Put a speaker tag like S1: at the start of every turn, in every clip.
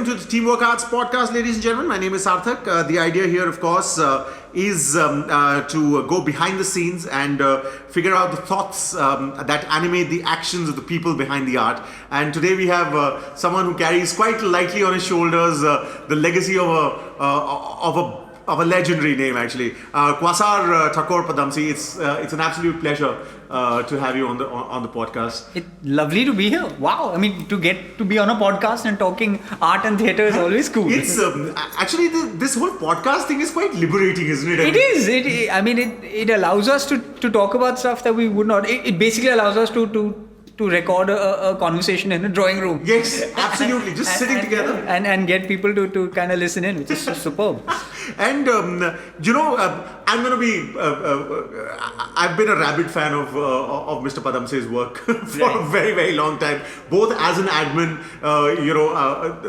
S1: to the Teamwork Arts podcast, ladies and gentlemen. My name is Sarthak. The idea here, of course, is to go behind the scenes and figure out the thoughts that animate the actions of the people behind the art. And today we have someone who carries quite lightly on his shoulders the legacy of a legendary name, actually, Quasar Padamsee. It's an absolute pleasure to have you on the podcast.
S2: It's lovely to be here. Wow, I mean, to get to be on a podcast and talking art and theatre is always cool.
S1: It's actually this whole podcast thing is quite liberating, isn't it?
S2: It allows us to talk about stuff that we would not. It basically allows us to record a conversation in a drawing room.
S1: Yes, absolutely. Just sitting together
S2: and get people to kind of listen in, which is superb.
S1: And I'm going to be. I've been a rabid fan of Mr. Padamsee's work for a very, very long time. Both as an admin,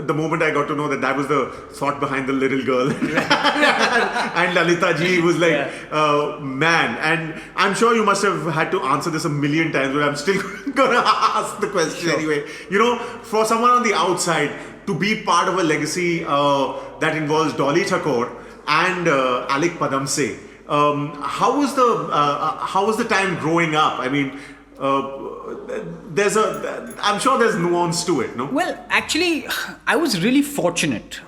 S1: the moment I got to know that was the thought behind the little girl, and Lalita ji was like, man. And I'm sure you must have had to answer this a million times, but I'm still going to ask the question anyway. For someone on the outside to be part of a legacy that involves Dolly Thakore and Thakore Padamsee. How was the time growing up? I mean, I'm sure there's nuance to it, no?
S2: Well, actually, I was really fortunate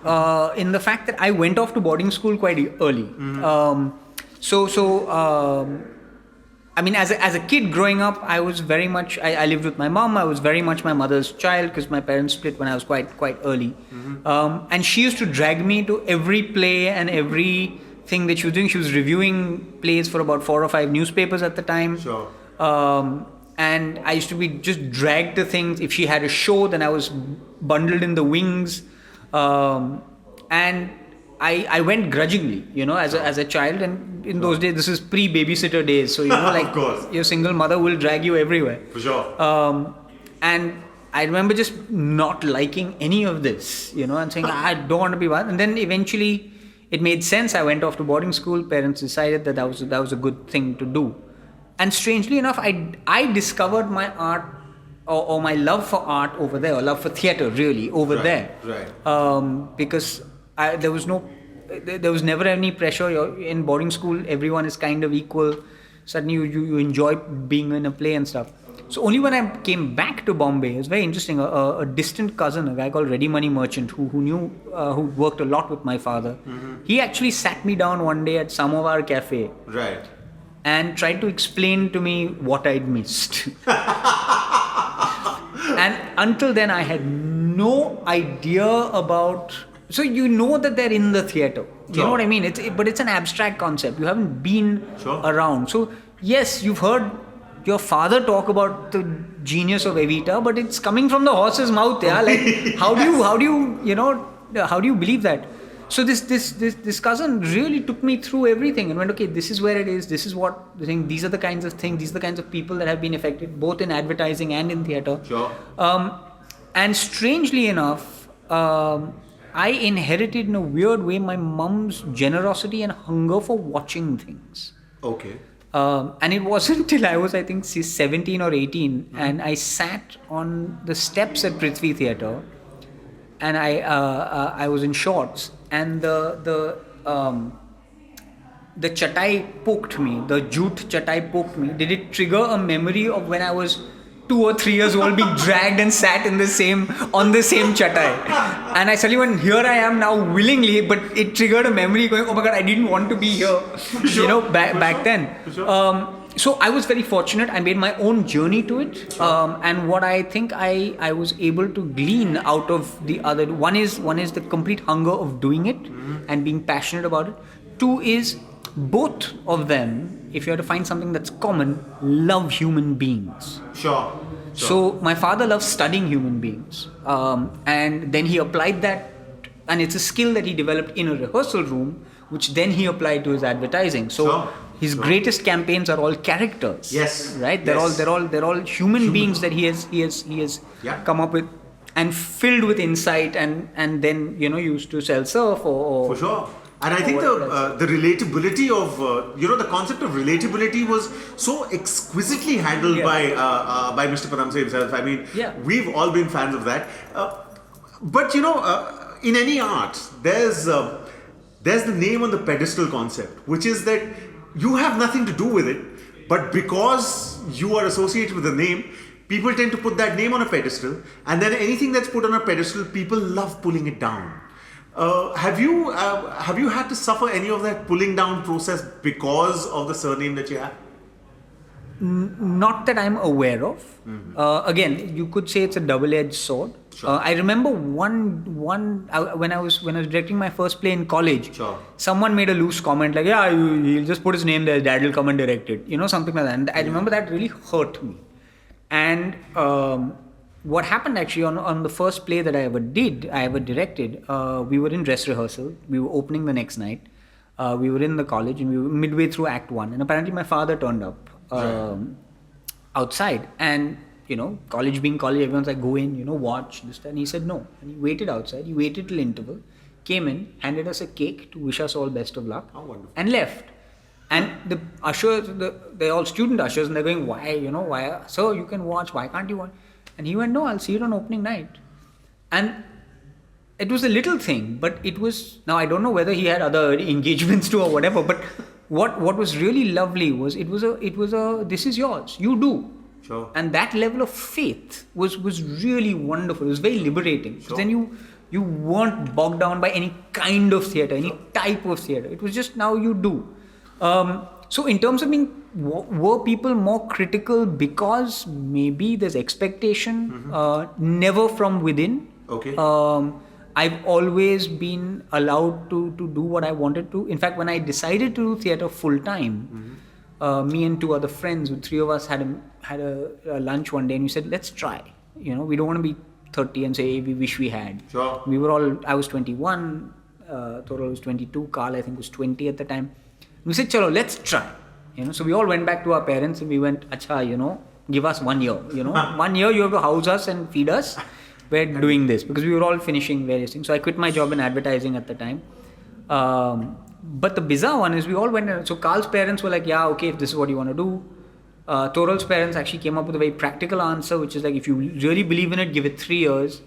S2: in the fact that I went off to boarding school quite early. Mm-hmm. As a kid growing up, I was very much. I lived with my mom. I was very much my mother's child because my parents split when I was quite early. Mm-hmm. And she used to drag me to every play and every thing that she was doing. She was reviewing plays for about 4 or 5 newspapers at the time.
S1: Sure.
S2: And I used to be just dragged to things. If she had a show, then I was bundled in the wings. And I went grudgingly, as a child. And in those days, this is pre-babysitter days. So,
S1: of course,
S2: your single mother will drag you everywhere.
S1: For sure.
S2: And I remember just not liking any of this, and saying, I don't want to be one. And then eventually it made sense. I went off to boarding school. Parents decided that was a good thing to do. And strangely enough, I discovered my art or my love for art over there, or love for theatre really over there.
S1: Right.
S2: Because there was never any pressure. You're in boarding school, everyone is kind of equal. Suddenly you enjoy being in a play and stuff. So only when I came back to Bombay, it was very interesting. A distant cousin, a guy called Ready Money Merchant, who worked a lot with my father. Mm-hmm. He actually sat me down one day at Samovar Cafe.
S1: Right.
S2: And tried to explain to me what I'd missed. And until then, I had no idea about. So that they're in the theatre. You know what I mean? But it's an abstract concept. You haven't been around. So yes, you've heard your father talk about the genius of Evita, but it's coming from the horse's mouth. Yeah, like how do you believe that? So this cousin really took me through everything and went, okay, this is where it is. This is what the thing. These are the kinds of things. These are the kinds of people that have been affected, both in advertising and in theatre.
S1: Sure.
S2: And strangely enough, I inherited in a weird way my mom's generosity and hunger for watching things.
S1: Okay.
S2: And it wasn't till I was, I think, 17 or 18, and I sat on the steps at Ep.3 Theatre, and I was in shorts, and the chatai poked me, the jute chatai poked me. Did it trigger a memory of when I was 2 or 3 years old being dragged and sat on the same chatai? And I suddenly went, here I am now willingly, but it triggered a memory going, oh my God, I didn't want to be here, back then. So I was very fortunate. I made my own journey to it. And what I think I was able to glean out of the other, one is the complete hunger of doing it and being passionate about it. 2 is both of them, if you have to find something that's common, love human beings.
S1: Sure.
S2: So my father loves studying human beings. And then he applied that, and it's a skill that he developed in a rehearsal room, which then he applied to his advertising. So his greatest campaigns are all characters.
S1: Yes.
S2: Right? They're all human beings that he has come up with and filled with insight and then used to sell surf or
S1: for sure. And I think the relatability of the concept of relatability was so exquisitely handled by Mr. Padamsee himself. I mean, we've all been fans of that. But in any art, there's the name on the pedestal concept, which is that you have nothing to do with it, but because you are associated with the name, people tend to put that name on a pedestal, and then anything that's put on a pedestal, people love pulling it down. Have you had to suffer any of that pulling down process because of the surname that you have?
S2: Not that I'm aware of. Again, you could say it's a double-edged sword.
S1: Sure.
S2: I remember when I was directing my first play in college.
S1: Sure.
S2: Someone made a loose comment like, "Yeah, he'll just put his name there. Dad will come and direct it." Something like that. And I remember that really hurt me. And what happened actually on the first play that I ever directed, we were in dress rehearsal. We were opening the next night. We were in the college and we were midway through Act 1. And apparently my father turned up outside. And, college being college, everyone's like, go in, watch this. And he said no. And he waited outside. He waited till interval, came in, handed us a cake to wish us all best of luck.
S1: How wonderful.
S2: And left. And the ushers, they're all student ushers, and they're going, why, sir, you can watch, why can't you watch? And he went, no, I'll see it on opening night. And it was a little thing, but it was, now I don't know whether he had other engagements too or whatever, but what was really lovely was, it was a, this is yours, you do.
S1: Sure.
S2: And that level of faith was really wonderful. It was very liberating.
S1: Sure.
S2: Then you weren't bogged down by any kind of theatre, any type of theatre. It was just, now you do. So in terms of were people more critical because maybe there's expectation, never from within.
S1: Okay.
S2: I've always been allowed to do what I wanted to. In fact, when I decided to do theatre full time, me and two other friends, the three of us had a lunch one day, and we said, let's try. We don't want to be 30 and say, hey, we wish we had.
S1: Sure.
S2: I was 21, Thakore was 22, Carl I think was 20 at the time. We said, chalo, let's try. So we all went back to our parents and we went, acha, give us 1 year. 1 year you have to house us and feed us. We're doing this because we were all finishing various things. So I quit my job in advertising at the time. But the bizarre one is we all went, so Carl's parents were like, yeah, okay, if this is what you want to do. Thore's parents actually came up with a very practical answer, which is like, if you really believe in it, give it 3 years.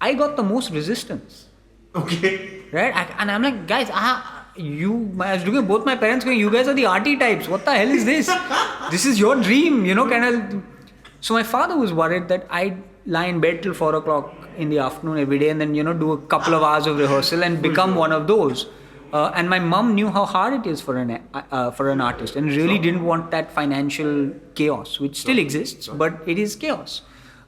S2: I got the most resistance.
S1: Okay.
S2: Right? And I'm like, guys, I was looking at both my parents going, you guys are the arty types. What the hell is this? This is your dream, So my father was worried that I'd lie in bed till 4 o'clock in the afternoon every day and then, do a couple of hours of rehearsal and become one of those. And my mum knew how hard it is for an artist and really didn't want that financial chaos, which still exists, but it is chaos.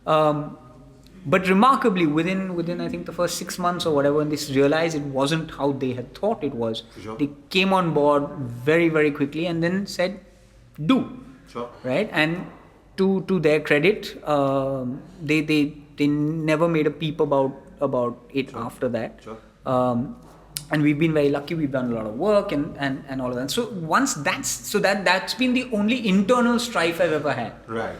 S2: But remarkably, within I think the first 6 months or whatever, when they realized it wasn't how they had thought it was, they came on board very, very quickly and then said, do.
S1: Sure.
S2: Right? And to their credit, they never made a peep about it after that.
S1: Sure.
S2: And we've been very lucky. We've done a lot of work and all of that. So that's been the only internal strife I've ever had.
S1: Right.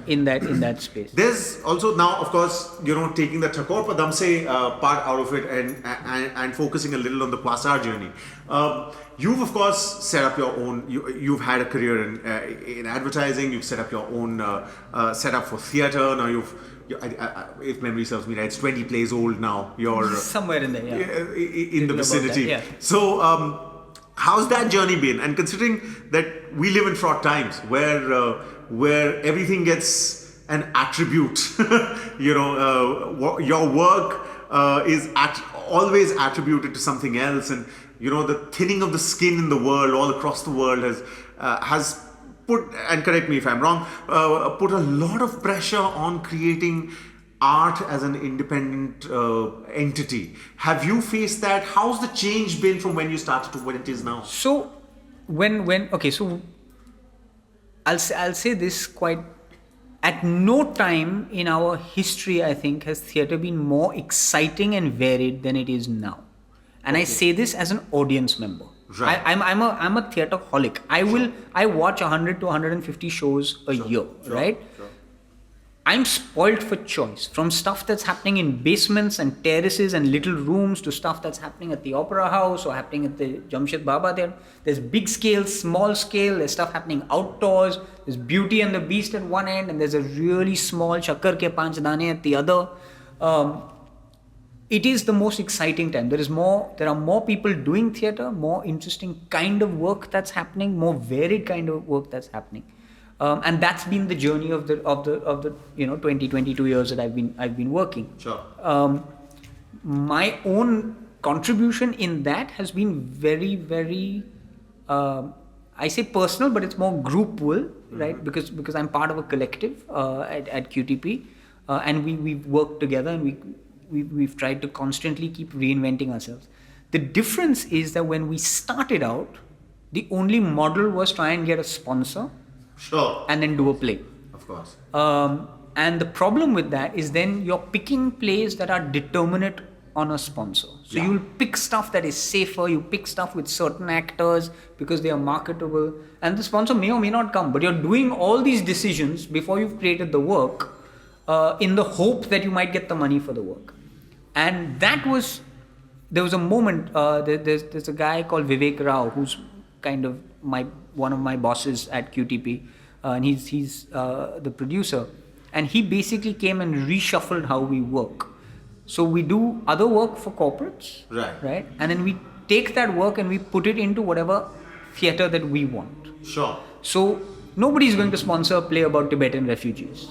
S2: In that space.
S1: There's also now, of course, taking the Thakore Padamsee part out of it and focusing a little on the Quasar journey. You've of course set up your own. You've had a career in advertising. You've set up your own setup for theatre. Now if memory serves me right, it's 20 plays old now. You're
S2: somewhere in there,
S1: in the vicinity.
S2: That, yeah.
S1: So how's that journey been? And considering that we live in fraught times where everything gets an attribute, your work is always attributed to something else, and the thinning of the skin in the world, all across the world, has put, and correct me if I'm wrong, put a lot of pressure on creating art as an independent entity. Have you faced that? How's the change been from when you started to what it is now?
S2: So so I'll say this quite, at no time in our history, I think, has theatre been more exciting and varied than it is now. And I say this as an audience member.
S1: Right.
S2: I'm a theatre-holic. I watch 100 to 150 shows a year, right? Sure. I'm spoilt for choice, from stuff that's happening in basements and terraces and little rooms to stuff that's happening at the Opera House or happening at the Jamshed Baba. There's big scale, small scale, there's stuff happening outdoors, there's Beauty and the Beast at one end, and there's a really small Chakkar ke Panch Dane at the other. it is the most exciting time. There are more people doing theatre, more interesting kind of work that's happening, more varied kind of work that's happening. And that's been the journey of the 22 years that I've been working.
S1: Sure.
S2: My own contribution in that has been very, very, I say personal, but it's more group will, right? Because I'm part of a collective at QTP, and we've worked together, and we've tried to constantly keep reinventing ourselves. The difference is that when we started out, the only model was try and get a sponsor,
S1: sure,
S2: and then do a play.
S1: Of course.
S2: And the problem with that is then you're picking plays that are determinate on a sponsor. So you'll pick stuff that is safer, you pick stuff with certain actors because they are marketable, and the sponsor may or may not come, but you're doing all these decisions before you've created the work in the hope that you might get the money for the work. And there was a moment, there's a guy called Vivek Rao who's kind of one of my bosses at QTP, and he's the producer, and he basically came and reshuffled how we work. So we do other work for corporates, right? And then we take that work and we put it into whatever theatre that we want.
S1: Sure.
S2: So nobody's going to sponsor a play about Tibetan refugees,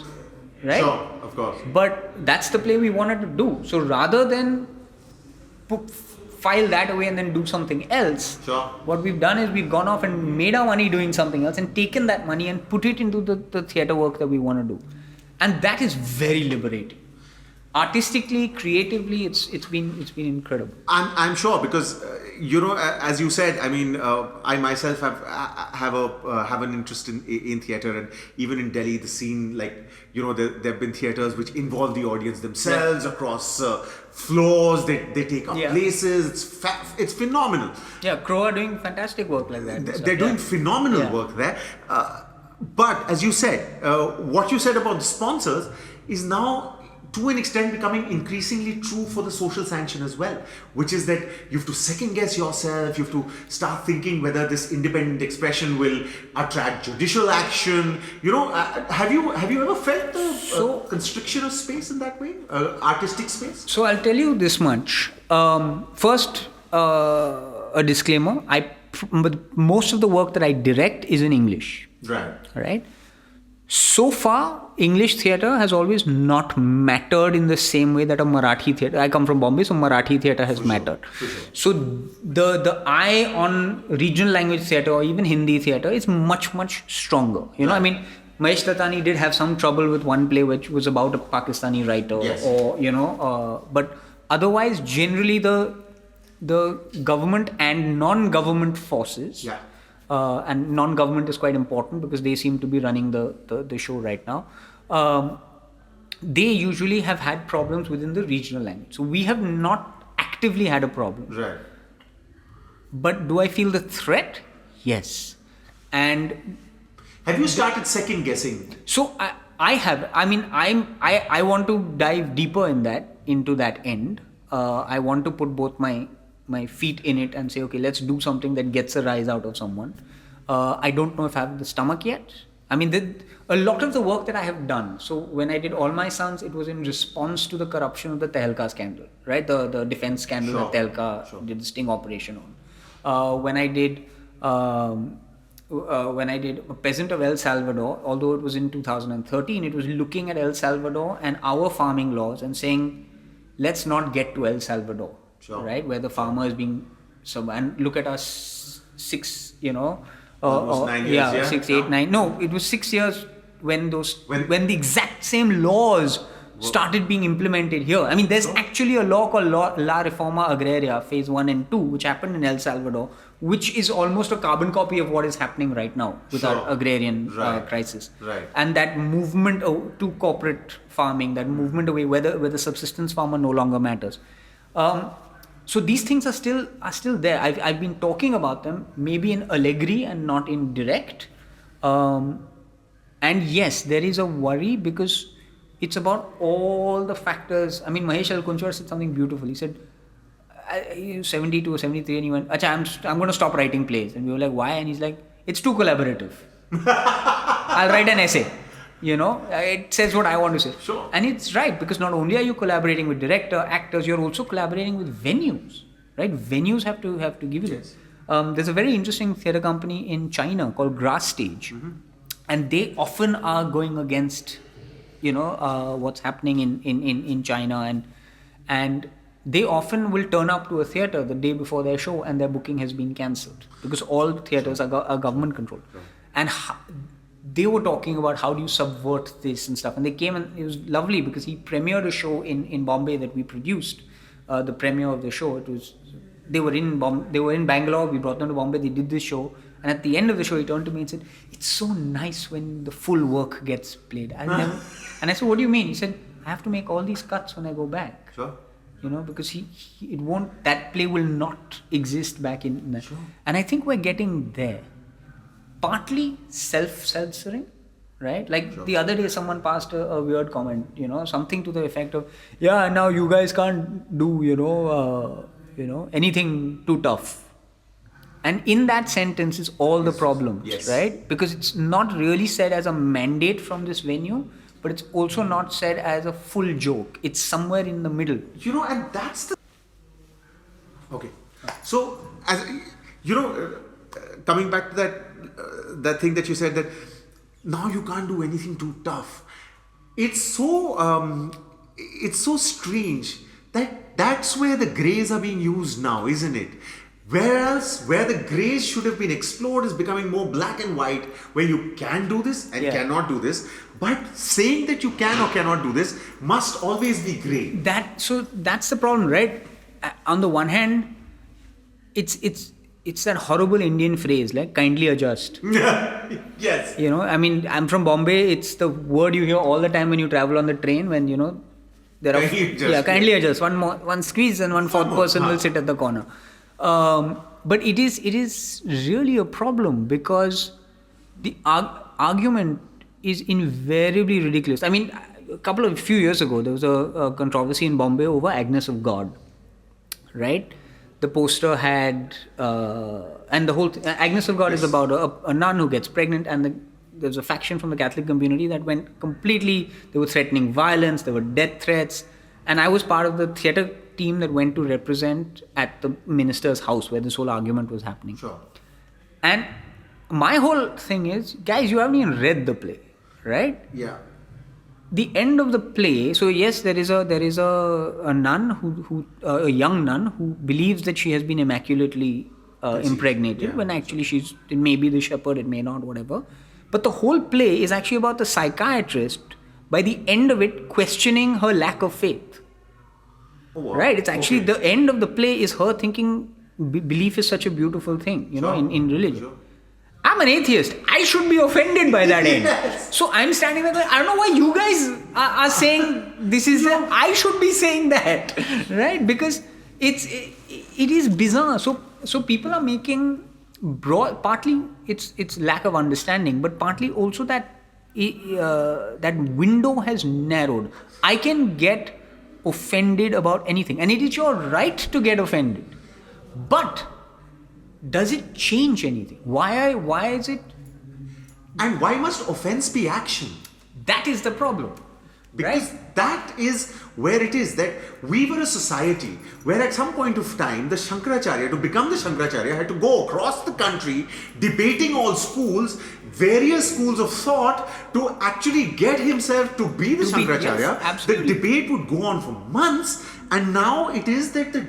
S2: right?
S1: Sure, of course.
S2: But that's the play we wanted to do. So rather than file that away and then do something else,
S1: sure,
S2: what we've done is we've gone off and made our money doing something else and taken that money and put it into the theatre work that we want to do. And that is very liberating. Artistically, creatively, it's been incredible.
S1: I'm sure, because as you said, I mean, I myself have an interest in theatre, and even in Delhi, the scene, like, there have been theatres which involve the audience themselves across floors. They take up places. It's phenomenal.
S2: Yeah, Crow are doing fantastic work like that.
S1: They're doing phenomenal work there. But as you said, what you said about the sponsors is now, to an extent, becoming increasingly true for the social sanction as well, which is that you have to second guess yourself, you have to start thinking whether this independent expression will attract judicial action. Have you ever felt the constriction of space in that way, artistic space?
S2: So I'll tell you this much. First, a disclaimer, most of the work that I direct is in English. Right? So far, English theatre has always not mattered in the same way that a Marathi theatre. I come from Bombay, so Marathi theatre has mattered. So the eye on regional language theatre or even Hindi theatre is much, much stronger. I mean, Mahesh Tatani did have some trouble with one play which was about a Pakistani writer, but otherwise, generally the government and non-government forces. And non-government is quite important because they seem to be running the show right now. They usually have had problems within the regional language. So we have not actively had a problem.
S1: Right.
S2: But do I feel the threat? Yes. And
S1: have you started second guessing?
S2: So I have. I mean, I want to dive deeper into that end. I want to put both my feet in it and say, okay, let's do something that gets a rise out of someone. I don't know if I have the stomach yet. I mean, a lot of the work that I have done. So when I did All My Sons, it was in response to the corruption of the Tehelka scandal, right? The defense scandal that Tehelka did the sting operation on. When I did A Peasant of El Salvador, although it was in 2013, it was looking at El Salvador and our farming laws and saying, let's not get to El Salvador. Right, where the farmer is being and look at us 6,
S1: almost 9 years,
S2: 6, 8, 9. No, it was 6 years when the exact same laws started being implemented here. I mean, there's actually a law called La Reforma Agraria Phase 1 and 2, which happened in El Salvador, which is almost a carbon copy of what is happening right now with our agrarian crisis.
S1: Right.
S2: And that movement to corporate farming, that movement away where the subsistence farmer no longer matters. So these things are still there. I've been talking about them, maybe in allegory and not in direct. And yes, there is a worry because it's about all the factors. I mean, Mahesh Alkunchwar said something beautiful. He said, 72 or 73, and he went, Acha, I'm going to stop writing plays. And we were like, why? And he's like, it's too collaborative. I'll write an essay. It says what I want to say.
S1: Sure.
S2: And it's right, because not only are you collaborating with director, actors, you're also collaborating with venues, right? Venues have to give you this. There's a very interesting theatre company in China called Grass Stage, and they often are going against, what's happening in China, and they often will turn up to a theatre the day before their show and their booking has been cancelled, because all theatres are government controlled. And they were talking about how do you subvert this and stuff, and they came, and it was lovely because he premiered a show in Bombay that we produced. The premiere of the show, they were in Bangalore, we brought them to Bombay, they did this show, and at the end of the show he turned to me and said, "It's so nice when the full work gets played." And I said, "What do you mean?" He said, "I have to make all these cuts when I go back."
S1: Sure.
S2: Because that play will not exist back in that.
S1: Sure.
S2: And I think we're getting there. Partly self-censoring, right? Like the other day someone passed a weird comment, something to the effect of, "Yeah, now you guys can't do, anything too tough." And in that sentence is all the problems, right? Because it's not really said as a mandate from this venue, but it's also not said as a full joke. It's somewhere in the middle.
S1: And that's the... Okay. So, coming back to that thing that you said, that now you can't do anything too tough. It's so strange that's where the grays are being used now, isn't it? Whereas where the grays should have been explored is becoming more black and white, where you can do this and cannot do this. But saying that you can or cannot do this must always be grey.
S2: So that's the problem, right? On the one hand, it's that horrible Indian phrase, like kindly adjust.
S1: Yes.
S2: I'm from Bombay. It's the word you hear all the time when you travel on the train, when there are kindly adjust. One squeeze and one fourth person will sit at the corner. But it is really a problem, because the argument is invariably ridiculous. A few years ago, there was a controversy in Bombay over Agnes of God, right? The poster had, and the whole Agnes of God is about a nun who gets pregnant, and there's a faction from the Catholic community that went completely, they were threatening violence, there were death threats, and I was part of the theatre team that went to represent at the minister's house where this whole argument was happening.
S1: Sure.
S2: And my whole thing is, guys, you haven't even read the play, right?
S1: Yeah.
S2: The end of the play, so yes, there is a nun who a young nun who believes that she has been immaculately impregnated, when actually it may be the shepherd, it may not, whatever. But the whole play is actually about the psychiatrist, by the end of it, questioning her lack of faith.
S1: Oh, wow.
S2: Right? It's actually the end of the play is her thinking belief is such a beautiful thing, in religion.
S1: Sure.
S2: I'm an atheist. I should be offended by that end. So I'm standing there going, I don't know why you guys are saying this is I should be saying that, right? Because it is bizarre. So people are making broad. Partly it's lack of understanding, but partly also that window has narrowed. I can get offended about anything, and it is your right to get offended, but does it change anything? Why is it?
S1: And why must offense be action?
S2: That is the problem.
S1: Because that is where it is, that we were a society where at some point of time, the Shankaracharya, to become the Shankaracharya, had to go across the country debating all schools, various schools of thought, to actually get himself to be the Shankaracharya.
S2: Yes, absolutely.
S1: The debate would go on for months, and now it is that the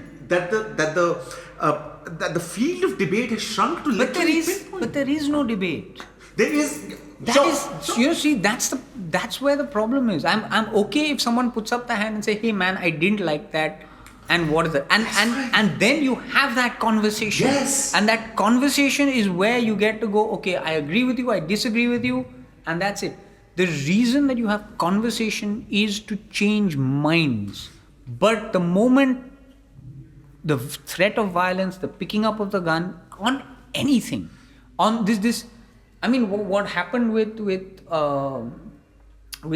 S1: field of debate has shrunk to literally pinpoint.
S2: But there is no debate.
S1: There is.
S2: That's where the problem is. I'm okay if someone puts up the hand and say, "Hey man, I didn't like that," and what is it? And then you have that conversation.
S1: Yes.
S2: And that conversation is where you get to go, okay, I agree with you, I disagree with you, and that's it. The reason that you have conversation is to change minds. But the moment the threat of violence, the picking up of the gun, on anything, on this. I mean, what happened with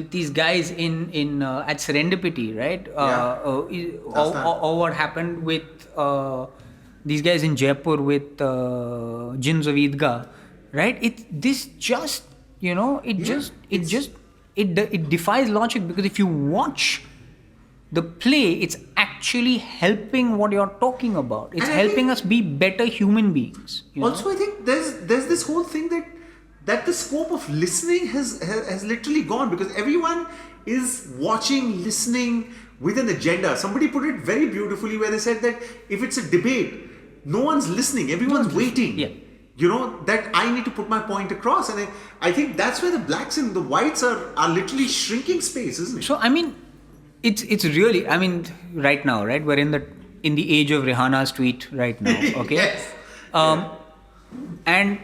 S2: these guys in at Serendipity, right? Or what happened with these guys in Jaipur with Jinns of Eidgah, right? It just it defies logic, because if you watch the play, it's actually helping what you're talking about. It's
S1: And I
S2: helping
S1: think-
S2: us be better human beings. You know?
S1: Also, I think there's this whole thing that the scope of listening has literally gone, because everyone is watching, listening with an agenda. Somebody put it very beautifully where they said that if it's a debate, no one's listening, everyone's waiting.
S2: Yeah.
S1: You know, that I need to put my point across, and I think that's where the blacks and the whites are literally shrinking space, isn't it?
S2: So I mean, it's really, I mean, right now, right? We're in the age of Rihanna's tweet right now. Okay.
S1: Yes.
S2: And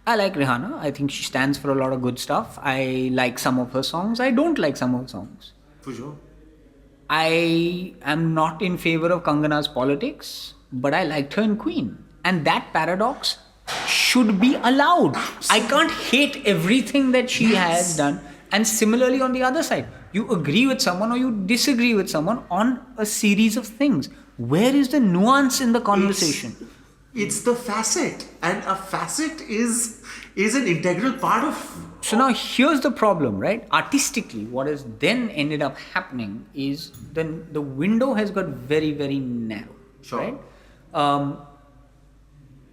S2: I like Rihanna. I think she stands for a lot of good stuff. I like some of her songs. I don't like some of her songs.
S1: For sure.
S2: I am not in favor of Kangana's politics, but I liked her in Queen. And that paradox should be allowed. I can't hate everything that she has done. And similarly on the other side, you agree with someone or you disagree with someone on a series of things. Where is the nuance in the conversation?
S1: It's the facet, and a facet is an integral part of.
S2: So now here's the problem, right? Artistically, what has then ended up happening is then the window has got very, very narrow,
S1: Sure.
S2: right?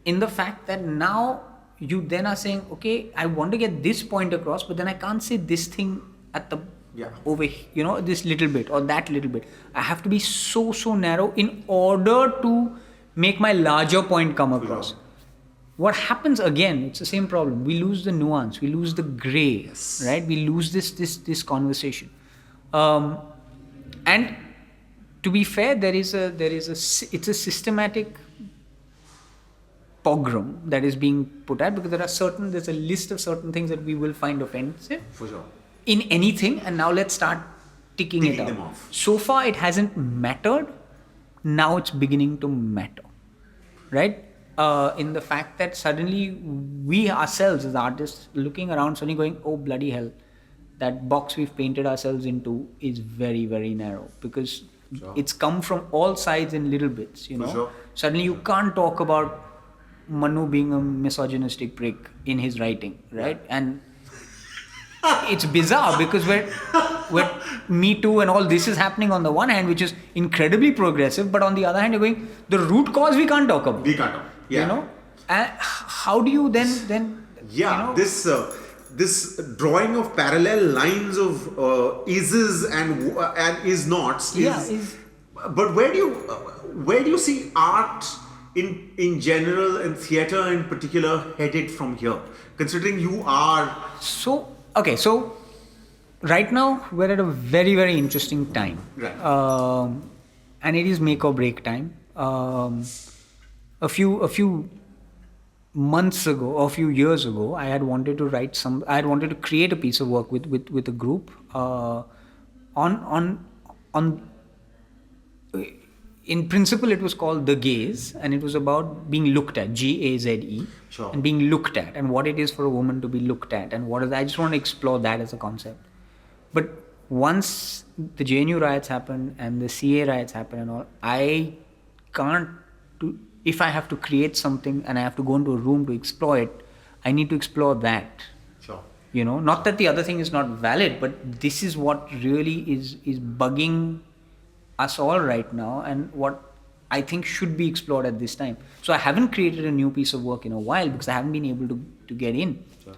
S2: In the fact that now you then are saying, okay, I want to get this point across, but then I can't say this thing at the over, you know, this little bit or that little bit. I have to be so narrow in order to make my larger point come across.
S1: Sure.
S2: What happens again, it's the same problem. We lose the nuance, we lose the gray, right? We lose this conversation. And to be fair, it's a systematic pogrom that is being put at, because there's a list of certain things that we will find offensive
S1: For sure.
S2: in anything, and now let's start ticking it
S1: them
S2: off.
S1: off.
S2: So far it hasn't mattered, now it's beginning to matter, right? In the fact that suddenly we ourselves as artists looking around suddenly going, oh bloody hell, that box we've painted ourselves into is very, very narrow, because it's come from all sides in little bits, you know.
S1: sure.
S2: Suddenly you can't talk about Manu being a misogynistic prick in his writing, right? And it's bizarre because we're Me Too and all this is happening on the one hand, which is incredibly progressive, but on the other hand, you're going, the root cause we can't talk about.
S1: We can't talk. Yeah.
S2: You know? And how do you then
S1: Yeah,
S2: you know,
S1: this drawing of parallel lines of ises and is nots is. But where do you see art in general and theatre in particular headed from here? Considering you are.
S2: So right now we're at a very, very interesting time.
S1: Right.
S2: And it is make or break time. A few months ago, or a few years ago, I had wanted to create a piece of work with a group on in principle it was called The Gaze, and it was about being looked at, Gaze,
S1: Sure.
S2: and being looked at, and what it is for a woman to be looked at, and I just want to explore that as a concept. But once the JNU riots happened and the CA riots happened and all, I can't if I have to create something and I have to go into a room to explore it, I need to explore that.
S1: Sure.
S2: You know, not that the other thing is not valid, but this is what really is bugging us all right now, and what I think should be explored at this time. So I haven't created a new piece of work in a while because I haven't been able to get in.
S1: Sure.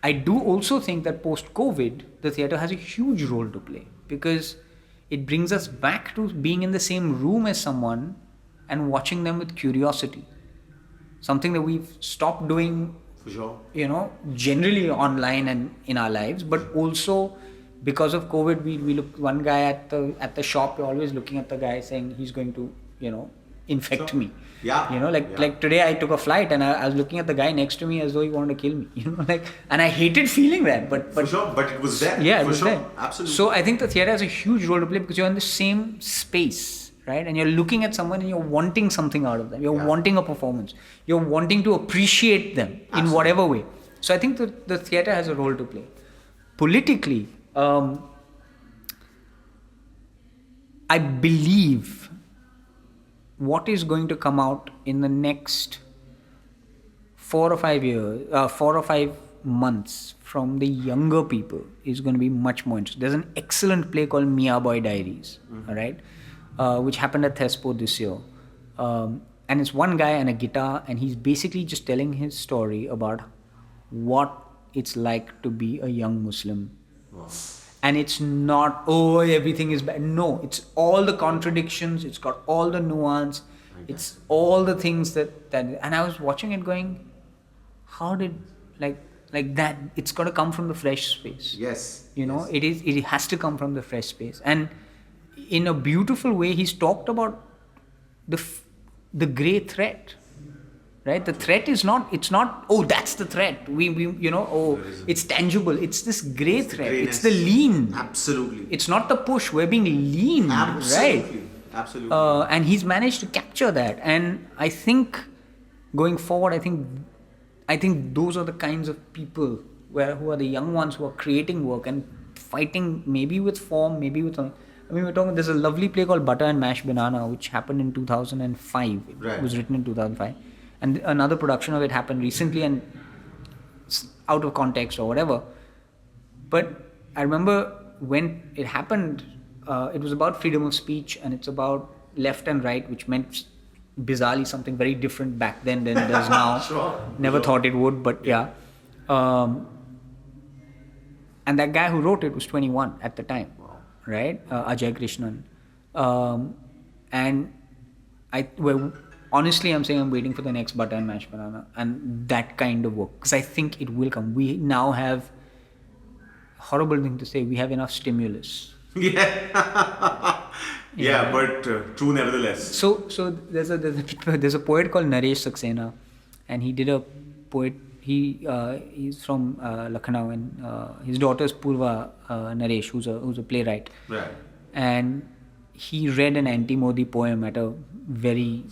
S2: I do also think that post-COVID, the theatre has a huge role to play, because it brings us back to being in the same room as someone and watching them with curiosity. Something that we've stopped doing,
S1: For sure.
S2: you know, generally online and in our lives, but also because of COVID, we look one guy at the shop. You're always looking at the guy saying he's going to, you know, infect me.
S1: Yeah.
S2: You know, like today I took a flight and I was looking at the guy next to me as though he wanted to kill me. You know, and I hated feeling that. But
S1: For sure, but it was there.
S2: yeah, it
S1: For
S2: was
S1: sure.
S2: there.
S1: Absolutely.
S2: So I think the theatre has a huge role to play because you're in the same space, right? And you're looking at someone and you're wanting something out of them. You're wanting a performance. You're wanting to appreciate them in whatever way. So I think the theatre has a role to play. Politically, I believe what is going to come out in the next 4 or 5 months from the younger people is going to be much more interesting. There's an excellent play called Mia Boy Diaries, all right, which happened at Thespo this year. And it's one guy and a guitar, and he's basically just telling his story about what it's like to be a young Muslim.
S1: Wow.
S2: And it's not, oh, everything is bad. No, it's all the contradictions. It's got all the nuance. It's all the things that and I was watching it going, how did, like that, it's got to come from the fresh space.
S1: Yes.
S2: You know, it has to come from the fresh space. And in a beautiful way, he's talked about the grey threat. Right? The threat is not, it's not, oh, that's the threat. We you know, oh, it's tangible. It's this grey threat. It's the lean.
S1: Absolutely.
S2: It's not the push. We're being lean.
S1: Absolutely.
S2: Right?
S1: Absolutely.
S2: And he's managed to capture that. And I think going forwad, I think those are the kinds of people who are the young ones who are creating work and fighting maybe with form, maybe with something. I mean, we're talking, there's a lovely play called Butter and Mashed Banana, which happened in 2005. It was written in 2005. And another production of it happened recently and out of context or whatever. But I remember when it happened, it was about freedom of speech, and it's about left and right, which meant bizarrely something very different back then than it does now. Never thought it would, but yeah. And that guy who wrote it was 21 at the time, right? Ajay Krishnan. And honestly, I'm saying I'm waiting for the next Butter and Mashed Banana and that kind of work, because I think it will come. We now have, horrible thing to say, we have enough stimulus.
S1: Yeah. Yeah, but true nevertheless.
S2: So there's a poet called Naresh Saxena, and he did a poet. He's from Lucknow, and his daughter is Purva Naresh, who's a playwright.
S1: Right.
S2: And he read an anti-Modi poem at a very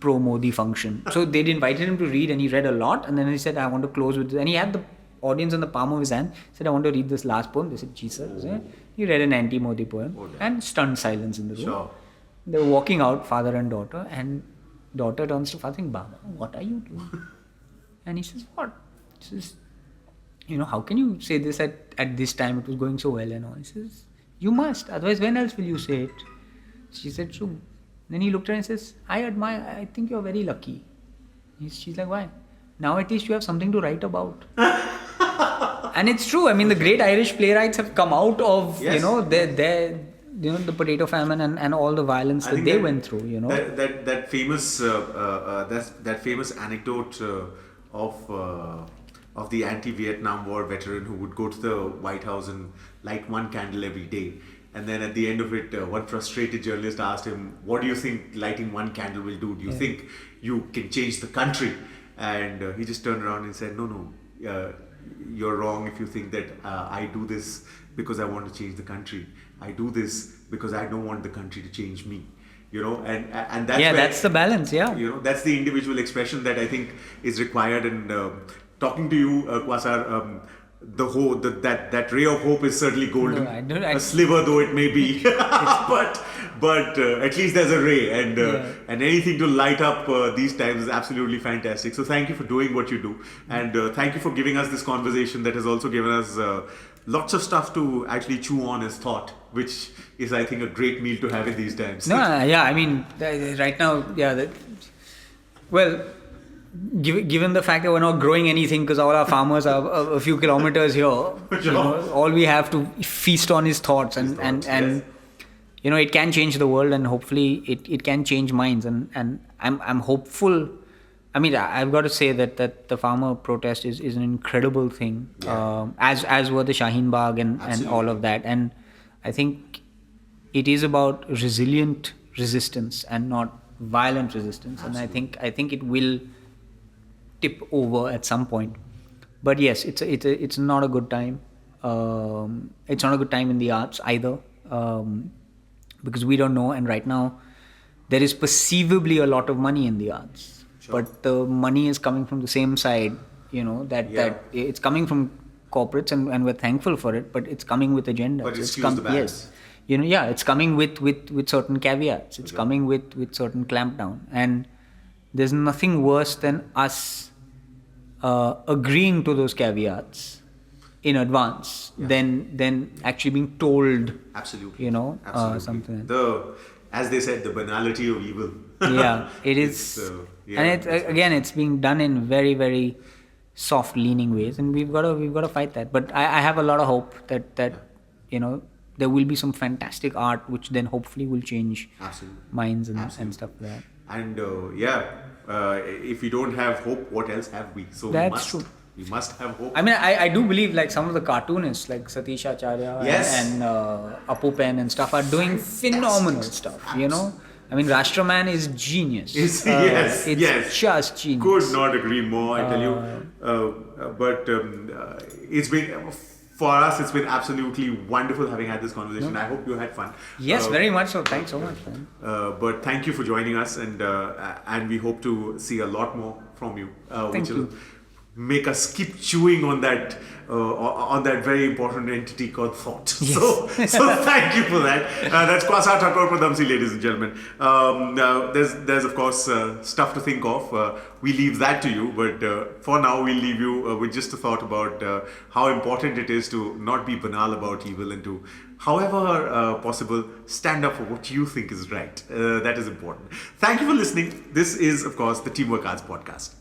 S2: pro-Modi function. So they'd invited him to read, and he read a lot, and then he said, I want to close with this. And he had the audience in the palm of his hand. He said, I want to read this last poem. They said, "Ji sir." He read an anti-Modi poem, and stunned silence in the room.
S1: Sure.
S2: They were walking out, father and daughter, and daughter turns to father saying, Baba, what are you doing? And he says, what? He says, how can you say this at this time? It was going so well and all. He says, you must, otherwise when else will you say it? She said, so. Then he looked at her and says, I think you're very lucky. She's like, why? Now at least you have something to write about. And it's true. I mean, the great Irish playwrights have come out of, the potato famine and all the violence that they went through,
S1: That famous anecdote of the anti-Vietnam War veteran who would go to the White House and light one candle every day. And then at the end of it, one frustrated journalist asked him, what do you think lighting one candle will do? Do you think you can change the country? And he just turned around and said, no, you're wrong if you think that I do this because I want to change the country. I do this because I don't want the country to change me. And that's
S2: that's the balance.
S1: That's the individual expression that I think is required. And talking to you, Quasar, that ray of hope is certainly golden.
S2: No,
S1: a sliver though it may be, but at least there's a ray, and anything to light up these times is absolutely fantastic. So thank you for doing what you do, and thank you for giving us this conversation that has also given us lots of stuff to actually chew on as thought, which is, I think, a great meal to have in these times.
S2: I mean, right now, given the fact that we're not growing anything because all our farmers are a few kilometers here, all we have to feast on is thoughts, and it can change the world, and hopefully it can change minds, and I'm hopeful. I mean, I've got to say that the farmer protest is an incredible thing, as were the Shaheen Bagh and all of that, and I think it is about resilient resistance and not violent resistance. Absolutely. And I think it will tip over at some point. But yes, it's not a good time. It's not a good time in the arts either, because we don't know. And right now, there is perceivably a lot of money in the arts, but the money is coming from the same side. That it's coming from corporates, and we're thankful for it. But it's coming with agenda.
S1: But it's the balance.
S2: Yes. It's coming with certain caveats. It's coming with certain clampdown. And there's nothing worse than us agreeing to those caveats in advance than actually being told.
S1: Absolutely.
S2: You know,
S1: Absolutely.
S2: something.
S1: As they said, the banality of evil.
S2: Yeah, it is. And it's being done in very, very soft leaning ways, and we've got to fight that. But I have a lot of hope that you know, there will be some fantastic art which then hopefully will change minds and stuff like that.
S1: And if we don't have hope, what else have we? So
S2: That's true.
S1: We must have hope.
S2: I mean, I do believe like some of the cartoonists like Satish Acharya and Apu Pen and stuff are doing phenomenal stuff, you know. I mean, Rashtraman is genius.
S1: It's
S2: just genius.
S1: Could not agree more, I tell you. But it's been, for us, it's been absolutely wonderful having had this conversation. I hope you had fun.
S2: Yes, very much so. Thanks so much, man.
S1: But thank you for joining us, and we hope to see a lot more from you.
S2: Thank you.
S1: Make us keep chewing on that very important entity called thought.
S2: Yes.
S1: So thank you for that. That's Quasar Padamsee, ladies and gentlemen. There's of course stuff to think of. We leave that to you, but for now we'll leave you with just a thought about how important it is to not be banal about evil and to, however possible, stand up for what you think is right. That is important. Thank you for listening. This is, of course, the Teamwork Arts Podcast.